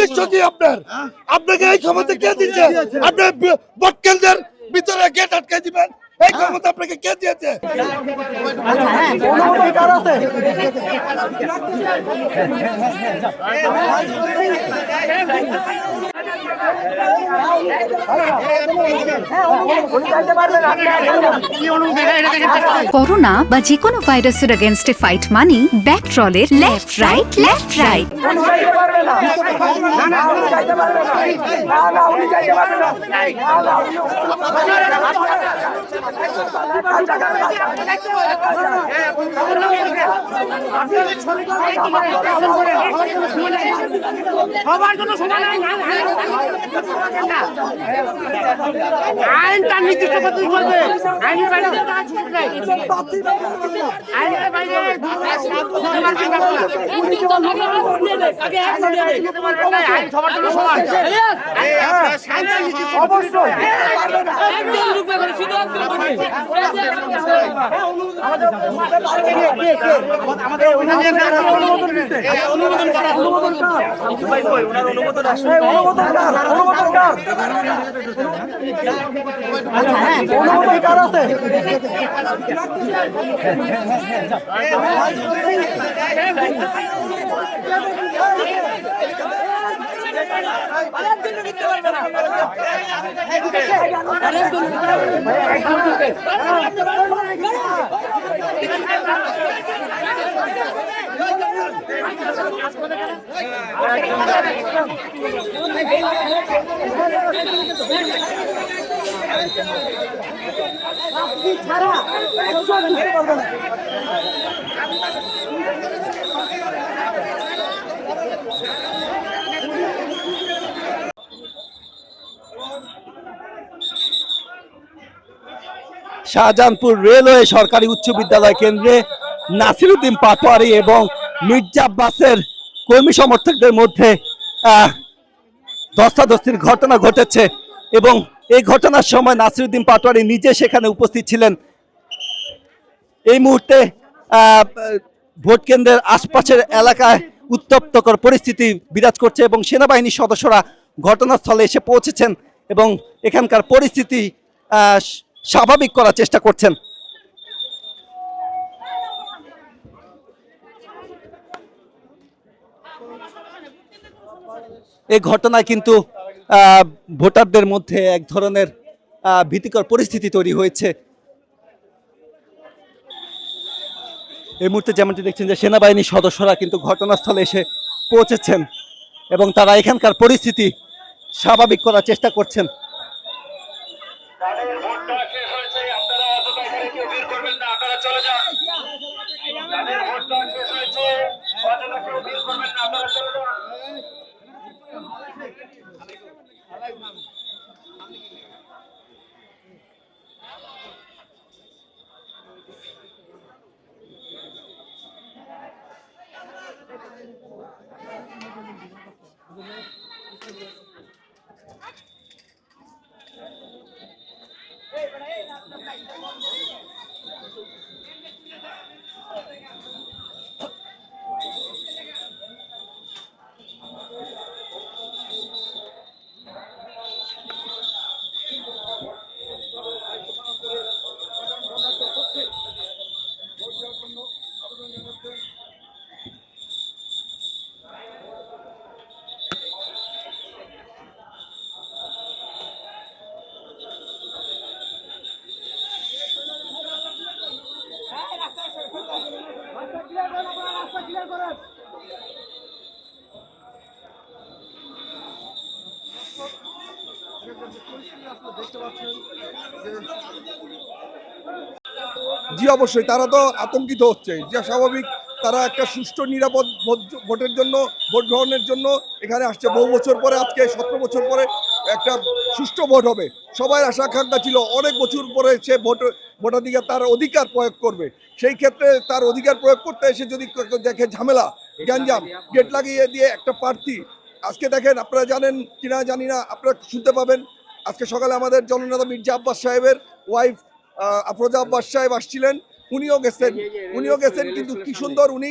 উদ্দেশ্য কি আপনার? আপনাকে এই ক্ষমতা কে দিয়েছে? আপনার ভোট কেন্দ্রের ভিতরে গেট আটকে দিবেন, এই ক্ষমতা আপনাকে কে দিয়েছে? করোনা বা যে কোনো ভাইরাসের এগেনস্টে ফাইট মানি ব্যাকট্রলের লেফট রাইট সবার জন্য সমান আইন তার নির্দিষ্ট পদ্ধতি করবে। আইনের বাইরে আইনের বাইরে আইন সবার জন্য সমান। অবশ্যই শাহজাহানপুর রেলওয়ে সরকারি উচ্চ বিদ্যালয় কেন্দ্রে নাসিরউদ্দিন পাটোয়ারি এবং মির্জা আব্বাসের কর্মী সমর্থকদের মধ্যে ধস্তাধস্তির ঘটনা ঘটেছে এবং এই ঘটনার সময় নাসিরউদ্দিন পাটোয়ারি নিজে সেখানে উপস্থিত ছিলেন। এই মুহূর্তে ভোট কেন্দ্রের আশপাশের এলাকায় উত্তপ্তকর পরিস্থিতি বিরাজ করছে এবং সেনাবাহিনীর সদস্যরা ঘটনাস্থলে এসে পৌঁছেছেন এবং এখানকার পরিস্থিতি স্বাভাবিক করার চেষ্টা করছেন। এই ঘটনায় কিন্তু ভোটারদের মধ্যে এক ধরনের ভীতিকর পরিস্থিতি তৈরি হয়েছে। এই মুহূর্তে যেমনটি দেখছেন যে সেনাবাহিনীর সদস্যরা কিন্তু ঘটনাস্থলে এসে পৌঁছেছেন এবং তারা এখানকার পরিস্থিতি স্বাভাবিক করার চেষ্টা করছেন। জি অবশ্যই, তারা তো আতঙ্কিত হচ্ছে, যা স্বাভাবিক। তারা একটা সুষ্ঠু নিরাপদ ভোটের জন্য, ভোট গ্রহণের জন্য এখানে আসছে। বহু বছর পরে, আজকে 17 বছর পরে একটা সুষ্ঠু ভোট হবে। সবাই আশা আকাঙ্ক্ষা ছিল অনেক বছর পরে সে ভোটাধিকার, তার অধিকার প্রয়োগ করবে। সেই ক্ষেত্রে তার অধিকার প্রয়োগ করতে এসে যদি দেখে ঝামেলা, গ্যাঞ্জাম, গেট লাগিয়ে দিয়ে একটা প্রার্থী, আজকে দেখেন, আপনারা জানেন কিনা জানি না, আপনারা শুনতে পাবেন, আজকে সকালে আমাদের জননেতা মির্জা আব্বাস সাহেবের ওয়াইফ আফরোজা আব্বাস সাহেব আসছিলেন, উনিও গেছেন কিন্তু কি সুন্দর উনি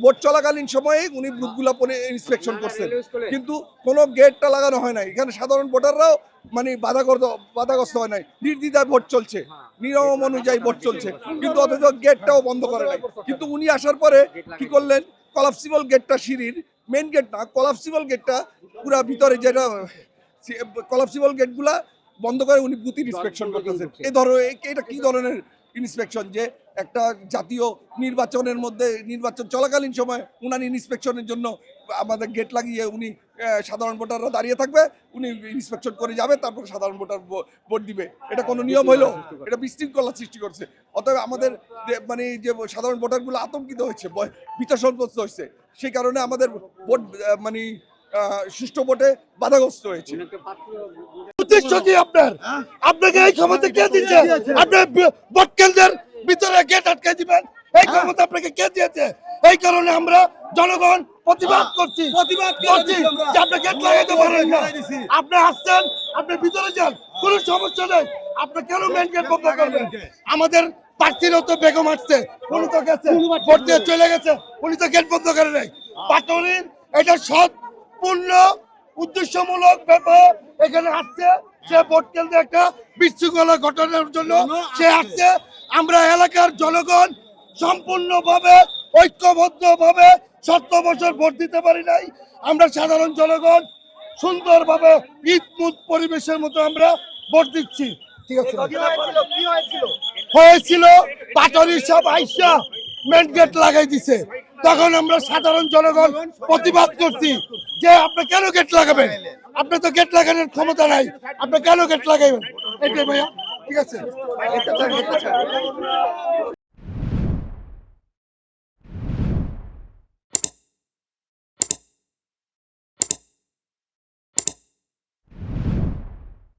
ভোট চলাকালীন সময়ে উনি বুথগুলা ইন্সপেকশন করছেন, কিন্তু কোনো গেটটা লাগানো হয় নাই। এখানে সাধারণ ভোটাররাও মানে বাধাগ্রস্ত হয় নাই, নির্দ্বিধায় ভোট চলছে, নিয়ম অনুযায়ী ভোট চলছে, কিন্তু অথচ গেটটাও বন্ধ করে নাই। কিন্তু উনি আসার পরে কি করলেন, কলাপসিবল গেটটা, সিঁড়ির মেইন গেট না, কলাপসিবল গেটটা পুরা ভিতরে, যেটা কলাপসিবল গেটগুলা বন্ধ করে উনি বুথ ইন্সপেকশন করতেছেন। এটা কি ধরনের ইন্সপেকশন, যে একটা জাতীয় নির্বাচনের মধ্যে নির্বাচন চলাকালীন সময় উনার ইন্সপেকশনের জন্য আমাদের গেট লাগিয়ে উনি সাধারণ ভোটাররা দাঁড়িয়ে থাকবে, উনি ইন্সপেকশন করে যাবে, তারপর সাধারণ ভোটার ভোট দিবে। এটা কোনো নিয়ম হইলো? এটা বিশৃঙ্খলা সৃষ্টি করছে। অতএব আমাদের মানে যে সাধারণ ভোটারগুলো আতঙ্কিত হয়েছে, ভীতসন্ত্রস্ত হয়েছে, সেই কারণে আমাদের ভোট মানে সুষ্ঠু ভোটে বাধাগ্রস্ত হয়েছে। উদ্দেশ্য কি আপনার? আপনাকে এই ক্ষমতা কে দিয়েছে? আপনার ভোট কেন্দ্রের ভিতরে গেট আটকে দিবেন, এই ক্ষমতা আপনাকে কে দিয়েছে? এই কারণে আমরা জনগণ প্রতিবাদ করছি যে আপনি গেট লাগাইতে পারেন না। আপনি আসছেন, আপনি ভিতরে যান, কোনো সমস্যা নেই। আপনি কেন মেন গেট বন্ধ করবেন? আমাদের প্রার্থীরও তো বেগম আসছে, উনি তো গেছে, ভোট দিয়ে চলে গেছে, উনি তো গেট বন্ধ করে নাই। পাটনের এটা সম্পূর্ণ উদ্দেশ্যমূলক ব্যাপার। এখানে আসছে, সে ভোট কেন্দ্রে একটা বিশৃঙ্খলা ঘটনার জন্য সে আসছে। আমরা এলাকার জনগণ সম্পূর্ণভাবে ঐক্যবদ্ধভাবে 17 বছর ভোট দিতে পারি নাই। আমরা সাধারণ জনগণ সুন্দরভাবে ঈদ পরিবেশের মতো আমরা ভোট দিচ্ছি। ঠিক আছে, হয়েছিল পাটরি সব আইসা মেন গেট লাগাই দিছে, তখন আমরা সাধারণ জনগণ প্রতিবাদ করছি যে আপনি কেন গেট লাগাবেন? আপনি তো গেট লাগানোর ক্ষমতা নাই, আপনি কেন গেট লাগাইবেন? এটাই ভাইয়া, ঠিক আছে।